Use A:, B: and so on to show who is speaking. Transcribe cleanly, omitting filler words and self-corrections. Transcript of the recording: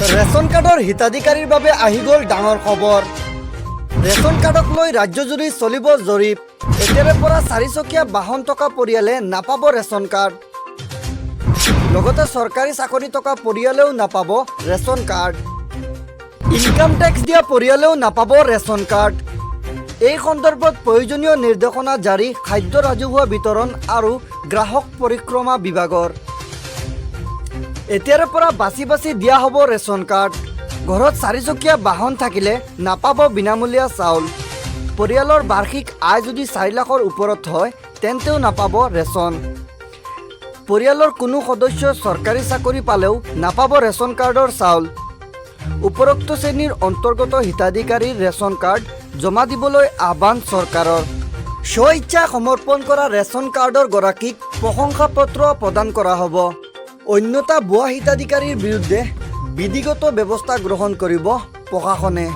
A: Ration কাৰ্ডৰ হিতাধিকাৰীৰ বাবে আহি গ'ল ডাঙৰ খবৰ। ৰেচন কাৰ্ডক লৈ ৰাজ্যজুৰি চলিব জৰীপ। এতিয়াৰে পৰা 4চকীয়া বাহন থকা পৰিয়ালে নাপাব ৰেচন কাৰ্ড। লগতে চৰকাৰী চাকৰি থকা পৰিয়ালেও নাপাব ৰেচন কাৰ্ড। ইনকাম টেক্স দিয়া পৰিয়ালেও নাপাব ৰেচন কাৰ্ড। এই সন্দৰ্ভত প্ৰয়োজনীয় নিৰ্দেশনা জাৰি খাদ্য ৰাজহুৱা বিতৰণ আৰু গ্ৰাহক পৰিক্ৰমা বিভাগৰ। এতিয়াৰে পৰা বাছি বাছি দিয়া হ'ব ৰেচন কাৰ্ড। ঘৰত 4চকীয়া বাহন থাকিলে নাপাব বিনামূলীয়া চাউল। পৰিয়ালৰ বাৰ্ষিক আয় যদি 4 লাখৰ ওপৰত হয় তেন্তেও নাপাব ৰেচন। পৰিয়ালৰ কোনো সদস্য চৰকাৰী চাকৰি পালেও নাপাব ৰেচন কাৰ্ডৰ চাউল। উপৰোক্ত শ্ৰেণীৰ অন্তৰ্গত হিতাধিকাৰীৰ ৰেচন কাৰ্ড জমা দিবলৈ আহ্বান চৰকাৰৰ। স্ব ইচ্ছা সমৰ্পণ কৰা ৰেচন কাৰ্ডৰ গৰাকীক প্ৰশংসা পত্ৰ প্ৰদান কৰা হ'ব। অন্যথা ভুৱা হিতাধিকাৰীৰ বিৰুদ্ধে বিধিগত ব্যৱস্থা গ্ৰহণ কৰিব প্ৰশাসনে।